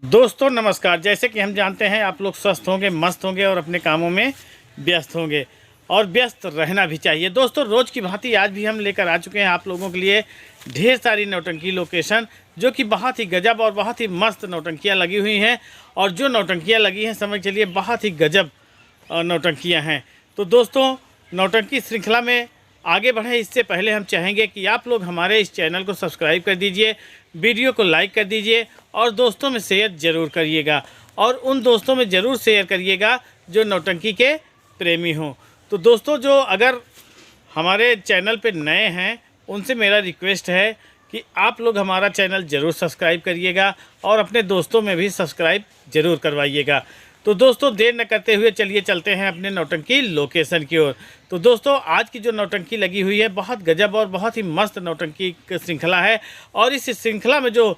दोस्तों नमस्कार। जैसे कि हम जानते हैं आप लोग स्वस्थ होंगे, मस्त होंगे और अपने कामों में व्यस्त होंगे और व्यस्त रहना भी चाहिए। दोस्तों रोज़ की भांति आज भी हम लेकर आ चुके हैं आप लोगों के लिए ढेर सारी नौटंकी लोकेशन, जो कि बहुत ही गजब और बहुत ही मस्त नौटंकियाँ लगी हुई हैं। और जो नौटंकियाँ लगी हैं समझ चलिए बहुत ही गजब नौटंकियाँ हैं। तो दोस्तों नौटंकी श्रृंखला में आगे बढ़े इससे पहले हम चाहेंगे कि आप लोग हमारे इस चैनल को सब्सक्राइब कर दीजिए, वीडियो को लाइक कर दीजिए और दोस्तों में शेयर ज़रूर करिएगा। और उन दोस्तों में ज़रूर शेयर करिएगा जो नौटंकी के प्रेमी हों। तो दोस्तों जो अगर हमारे चैनल पे नए हैं उनसे मेरा रिक्वेस्ट है कि आप लोग हमारा चैनल ज़रूर सब्सक्राइब करिएगा और अपने दोस्तों में भी सब्सक्राइब ज़रूर करवाइएगा। तो दोस्तों देर न करते हुए चलिए चलते हैं अपने नौटंकी लोकेशन की ओर। तो दोस्तों आज की जो नौटंकी लगी हुई है बहुत गजब और बहुत ही मस्त नौटंकी श्रृंखला है। और इस श्रृंखला में जो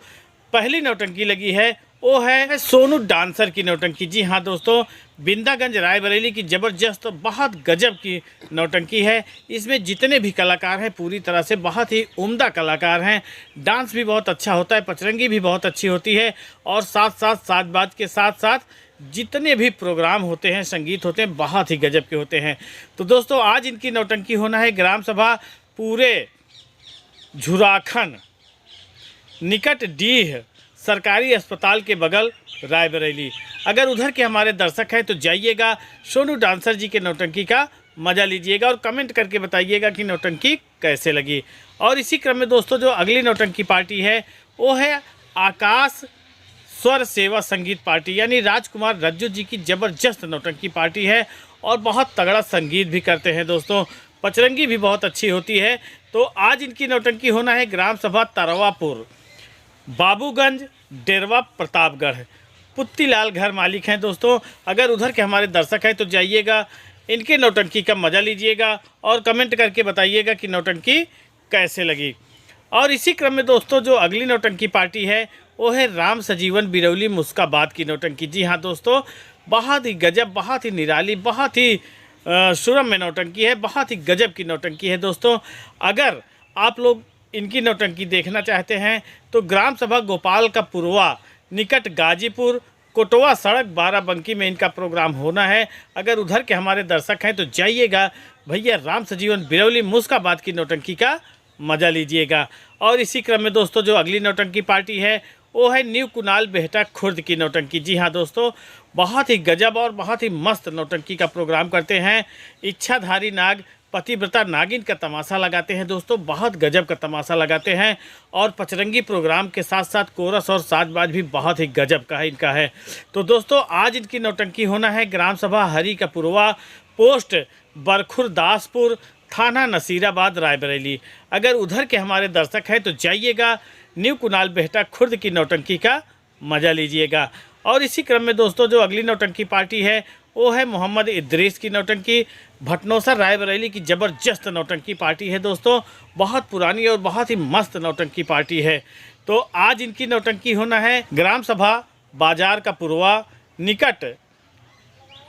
पहली नौटंकी लगी है वो है सोनू डांसर की नौटंकी। जी हाँ दोस्तों, बिंदागंज रायबरेली की ज़बरदस्त बहुत गजब की नौटंकी है। इसमें जितने भी कलाकार हैं पूरी तरह से बहुत ही उम्दा कलाकार हैं। डांस भी बहुत अच्छा होता है, पचरंगी भी बहुत अच्छी होती है और साथ साथ साजबाज के साथ साथ जितने भी प्रोग्राम होते हैं, संगीत होते हैं, बहुत ही गजब के होते हैं। तो दोस्तों आज इनकी नौटंकी होना है ग्राम सभा पूरे झुराखन निकट डीह सरकारी अस्पताल के बगल रायबरेली। अगर उधर के हमारे दर्शक हैं तो जाइएगा, सोनू डांसर जी के नौटंकी का मज़ा लीजिएगा और कमेंट करके बताइएगा कि नौटंकी कैसे लगी। और इसी क्रम में दोस्तों जो अगली नौटंकी पार्टी है वो है आकाश स्वर सेवा संगीत पार्टी, यानी राजकुमार रज्जू जी की ज़बरदस्त नौटंकी पार्टी है और बहुत तगड़ा संगीत भी करते हैं दोस्तों, पचरंगी भी बहुत अच्छी होती है। तो आज इनकी नौटंकी होना है ग्राम सभा तरवापुर, बाबूगंज, डेरवा प्रतापगढ़। पुत्तीलाल घर मालिक हैं दोस्तों। अगर उधर के हमारे दर्शक हैं तो जाइएगा, इनके नौटंकी का मज़ा लीजिएगा और कमेंट करके बताइएगा कि नौटंकी कैसे लगी। और इसी क्रम में दोस्तों जो अगली नौटंकी पार्टी है वो है राम सजीवन बिरौली मुस्काबाद की नौटंकी। जी हाँ दोस्तों, बहुत ही गजब, बहुत ही निराली, बहुत ही सुरम्य नौटंकी है, बहुत ही गजब की नौटंकी है दोस्तों। अगर आप लोग इनकी नौटंकी देखना चाहते हैं तो ग्राम सभा गोपाल का पुरवा निकट गाजीपुर कोटवा सड़क बाराबंकी में इनका प्रोग्राम होना है। अगर उधर के हमारे दर्शक हैं तो जाइएगा भैया, राम सजीवन बिरौली मुस्काबाद की नौटंकी का मज़ा लीजिएगा। और इसी क्रम में दोस्तों जो अगली नौटंकी पार्टी है वो है न्यू कुनाल बेहटा खुर्द की नौटंकी। जी हाँ दोस्तों, बहुत ही गजब और बहुत ही मस्त नौटंकी का प्रोग्राम करते हैं। इच्छाधारी नाग पतिव्रता नागिन का तमाशा लगाते हैं दोस्तों, बहुत गजब का तमाशा लगाते हैं। और पचरंगी प्रोग्राम के साथ साथ कोरस और साजबाज भी बहुत ही गजब का है इनका है। तो दोस्तों आज इनकी नौटंकी होना है ग्राम सभा हरी का पुरवा, पोस्ट बरखुरदासपुर, थाना नसीराबाद, रायबरेली। अगर उधर के हमारे दर्शक हैं तो जाइएगा, न्यू कुनाल बेहटा खुर्द की नौटंकी का मज़ा लीजिएगा। और इसी क्रम में दोस्तों जो अगली नौटंकी पार्टी है वो है मोहम्मद इद्रीस की नौटंकी, भटनोसर रायबरेली की ज़बरदस्त नौटंकी पार्टी है दोस्तों, बहुत पुरानी और बहुत ही मस्त नौटंकी पार्टी है। तो आज इनकी नौटंकी होना है ग्राम सभा बाजार का पुरवा निकट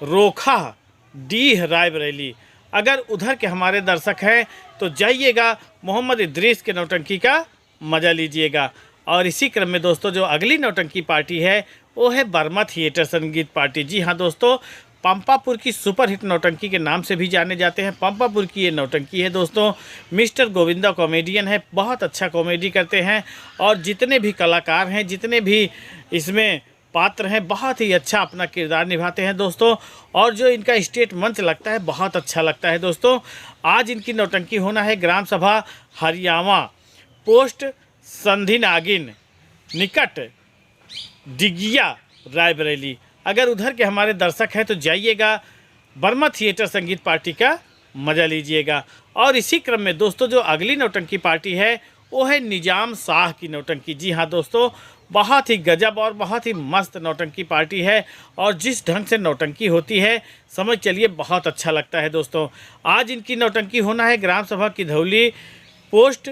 रोखा डीह रायबरेली। अगर उधर के हमारे दर्शक हैं तो जाइएगा, मोहम्मद इद्रीस के नौटंकी का मज़ा लीजिएगा। और इसी क्रम में दोस्तों जो अगली नौटंकी पार्टी है वो है बर्मा थिएटर संगीत पार्टी। जी हाँ दोस्तों, पंपापुर की सुपरहिट नौटंकी के नाम से भी जाने जाते हैं। पंपापुर की ये नौटंकी है दोस्तों। मिस्टर गोविंदा कॉमेडियन है, बहुत अच्छा कॉमेडी करते हैं और जितने भी कलाकार हैं, जितने भी इसमें पात्र हैं, बहुत ही अच्छा अपना किरदार निभाते हैं दोस्तों। और जो इनका स्टेट मंच लगता है बहुत अच्छा लगता है दोस्तों। आज इनकी नौटंकी होना है ग्राम सभा हरियावा, पोस्ट संधि नागिन निकट डिगिया, रायबरेली। अगर उधर के हमारे दर्शक हैं तो जाइएगा, बर्मा थिएटर संगीत पार्टी का मज़ा लीजिएगा। और इसी क्रम में दोस्तों जो अगली नौटंकी पार्टी है वो है निजाम शाह की नौटंकी। जी हाँ दोस्तों, बहुत ही गजब और बहुत ही मस्त नौटंकी पार्टी है और जिस ढंग से नौटंकी होती है समझ चलिए बहुत अच्छा लगता है दोस्तों। आज इनकी नौटंकी होना है ग्राम सभा किधौली, पोस्ट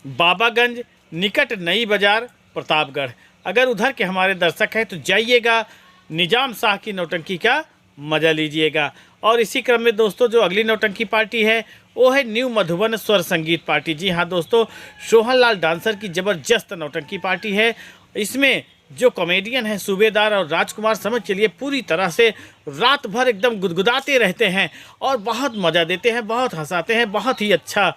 बाबागंज निकट नई बाजार, प्रतापगढ़। अगर उधर के हमारे दर्शक हैं तो जाइएगा, निजाम शाह की नौटंकी का मज़ा लीजिएगा। और इसी क्रम में दोस्तों जो अगली नौटंकी पार्टी है वो है न्यू मधुबन स्वर संगीत पार्टी। जी हाँ दोस्तों, सोहन लाल डांसर की ज़बरदस्त नौटंकी पार्टी है। इसमें जो कॉमेडियन हैं सूबेदार और राजकुमार, समझ चलिए पूरी तरह से रात भर एकदम गुदगुदाते रहते हैं और बहुत मज़ा देते हैं, बहुत हंसाते हैं, बहुत ही अच्छा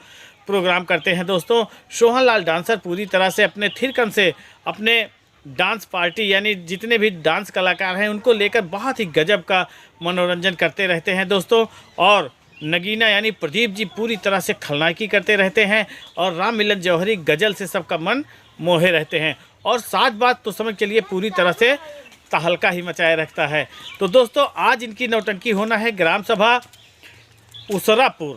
प्रोग्राम करते हैं दोस्तों। सोहन लाल डांसर पूरी तरह से अपने थिरकन से अपने डांस पार्टी यानी जितने भी डांस कलाकार हैं उनको लेकर बहुत ही गजब का मनोरंजन करते रहते हैं दोस्तों। और नगीना यानी प्रदीप जी पूरी तरह से खलनायकी करते रहते हैं और राम मिलन जौहरी गज़ल से सबका मन मोहे रहते हैं। और साथ बात तो समझ चलिए पूरी तरह से तहलका ही मचाए रखता है। तो दोस्तों आज इनकी नौटंकी होना है ग्राम सभा उसरापुर,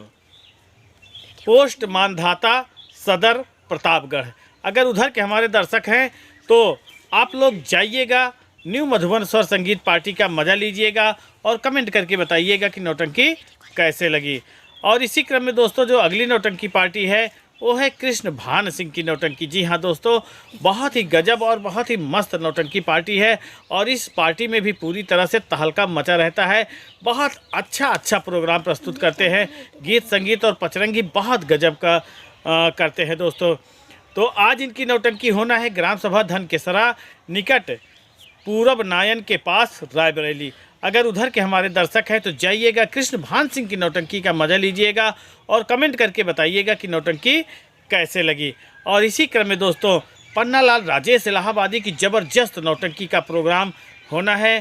पोस्ट मानधाता, सदर प्रतापगढ़। अगर उधर के हमारे दर्शक हैं तो आप लोग जाइएगा, न्यू मधुबन स्वर संगीत पार्टी का मज़ा लीजिएगा और कमेंट करके बताइएगा कि नौटंकी कैसे लगी। और इसी क्रम में दोस्तों जो अगली नौटंकी पार्टी है वो है कृष्ण भान सिंह की नौटंकी। जी हाँ दोस्तों, बहुत ही गजब और बहुत ही मस्त नौटंकी पार्टी है और इस पार्टी में भी पूरी तरह से तहलका मचा रहता है। बहुत अच्छा प्रोग्राम प्रस्तुत करते हैं, गीत संगीत और पचरंगी बहुत गजब का करते हैं दोस्तों। तो आज इनकी नौटंकी होना है ग्राम सभा धनकेसरा निकट पूरब नायन के पास रायबरेली। अगर उधर के हमारे दर्शक हैं तो जाइएगा, कृष्ण भान सिंह की नौटंकी का मज़ा लीजिएगा और कमेंट करके बताइएगा कि नौटंकी कैसे लगी। और इसी क्रम में दोस्तों पन्नालाल राजेश इलाहाबादी की ज़बरदस्त नौटंकी का प्रोग्राम होना है,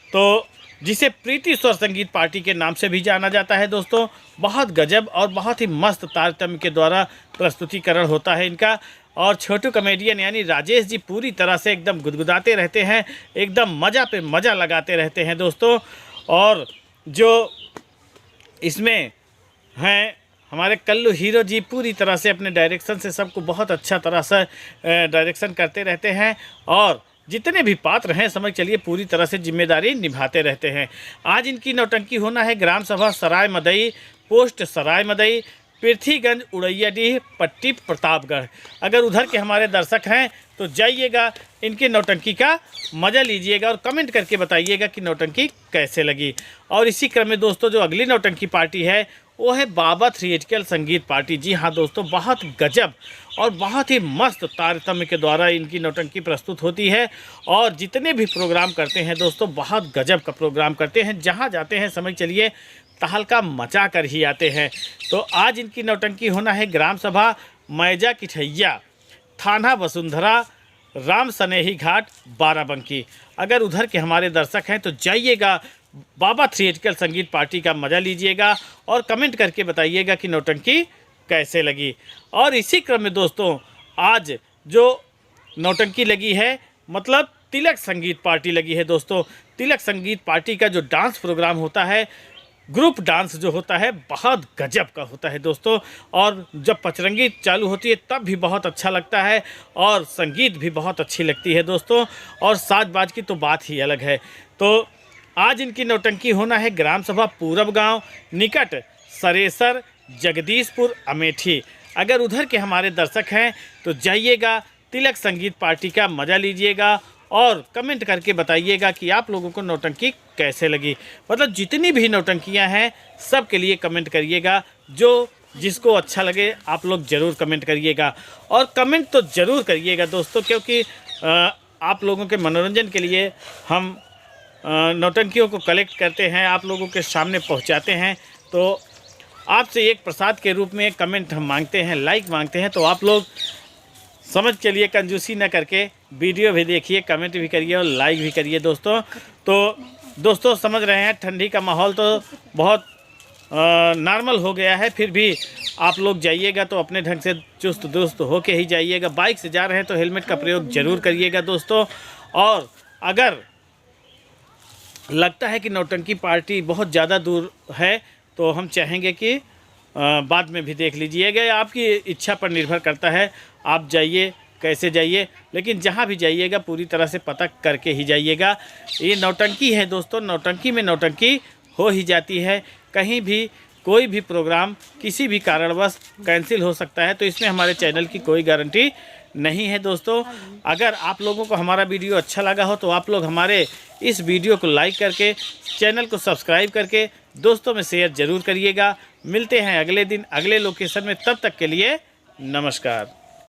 तो जिसे प्रीति स्वर संगीत पार्टी के नाम से भी जाना जाता है दोस्तों। बहुत गजब और बहुत ही मस्त तारतम्य के द्वारा प्रस्तुतिकरण होता है इनका। और छोटू कॉमेडियन यानी राजेश जी पूरी तरह से एकदम गुदगुदाते रहते हैं, एकदम मज़ा पे मज़ा लगाते रहते हैं दोस्तों। और जो इसमें हैं हमारे कल्लू हीरो जी पूरी तरह से अपने डायरेक्शन से सबको बहुत अच्छा तरह से डायरेक्शन करते रहते हैं और जितने भी पात्र हैं समझ चलिए पूरी तरह से जिम्मेदारी निभाते रहते हैं। आज इनकी नौटंकी होना है ग्राम सभा सराय मदई, पोस्ट सराय मदई, पृथ्वीगंज उड़ैयाडीह पट्टी प्रतापगढ़। अगर उधर के हमारे दर्शक हैं तो जाइएगा, इनके नौटंकी का मज़ा लीजिएगा और कमेंट करके बताइएगा कि नौटंकी कैसे लगी। और इसी क्रम में दोस्तों जो अगली नौटंकी पार्टी है वो है बाबा थिएट्रिकल संगीत पार्टी। जी हाँ दोस्तों, बहुत गजब और बहुत ही मस्त तारतम्य के द्वारा इनकी नौटंकी प्रस्तुत होती है और जितने भी प्रोग्राम करते हैं दोस्तों बहुत गजब का प्रोग्राम करते हैं। जहाँ जाते हैं समझ चलिए तहलका मचा कर ही आते हैं। तो आज इनकी नौटंकी होना है ग्राम सभा मैजा किठैया, थाना वसुंधरा, राम सनेही घाट, बाराबंकी। अगर उधर के हमारे दर्शक हैं तो जाइएगा, बाबा थिएट्रिकल संगीत पार्टी का मज़ा लीजिएगा और कमेंट करके बताइएगा कि नौटंकी कैसे लगी। और इसी क्रम में दोस्तों आज जो नौटंकी लगी है मतलब तिलक संगीत पार्टी लगी है दोस्तों। तिलक संगीत पार्टी का जो डांस प्रोग्राम होता है, ग्रुप डांस जो होता है बहुत गजब का होता है दोस्तों। और जब पचरंगी चालू होती है तब भी बहुत अच्छा लगता है और संगीत भी बहुत अच्छी लगती है दोस्तों। और साजबाज की तो बात ही अलग है। तो आज इनकी नौटंकी होना है ग्राम सभा पूरब गांव निकट सरेसर जगदीशपुर अमेठी। अगर उधर के हमारे दर्शक हैं तो जाइएगा, तिलक संगीत पार्टी का मज़ा लीजिएगा और कमेंट करके बताइएगा कि आप लोगों को नौटंकी कैसे लगी। मतलब जितनी भी नौटंकियां हैं सब के लिए कमेंट करिएगा, जो जिसको अच्छा लगे आप लोग ज़रूर कमेंट करिएगा। और कमेंट तो ज़रूर करिएगा दोस्तों, क्योंकि आप लोगों के मनोरंजन के लिए हम नौटंकियों को कलेक्ट करते हैं, आप लोगों के सामने पहुंचाते हैं। तो आपसे एक प्रसाद के रूप में कमेंट हम मांगते हैं, लाइक मांगते हैं। तो आप लोग समझ के लिए कंजूसी न करके वीडियो भी देखिए, कमेंट भी करिए और लाइक भी करिए दोस्तों। तो दोस्तों समझ रहे हैं ठंडी का माहौल तो बहुत नॉर्मल हो गया है, फिर भी आप लोग जाइएगा तो अपने ढंग से चुस्त दुरुस्त होके ही जाइएगा। बाइक से जा रहे हैं तो हेलमेट का प्रयोग ज़रूर करिएगा दोस्तों। और अगर लगता है कि नौटंकी पार्टी बहुत ज़्यादा दूर है तो हम चाहेंगे कि बाद में भी देख लीजिएगा, या आपकी इच्छा पर निर्भर करता है, आप जाइए कैसे जाइए, लेकिन जहाँ भी जाइएगा पूरी तरह से पता करके ही जाइएगा। ये नौटंकी है दोस्तों, नौटंकी में नौटंकी हो ही जाती है। कहीं भी कोई भी प्रोग्राम किसी भी कारणवश कैंसिल हो सकता है, तो इसमें हमारे चैनल की कोई गारंटी नहीं है दोस्तों। अगर आप लोगों को हमारा वीडियो अच्छा लगा हो तो आप लोग हमारे इस वीडियो को लाइक करके चैनल को सब्सक्राइब करके दोस्तों में शेयर ज़रूर करिएगा। मिलते हैं अगले दिन अगले लोकेशन में, तब तक के लिए नमस्कार।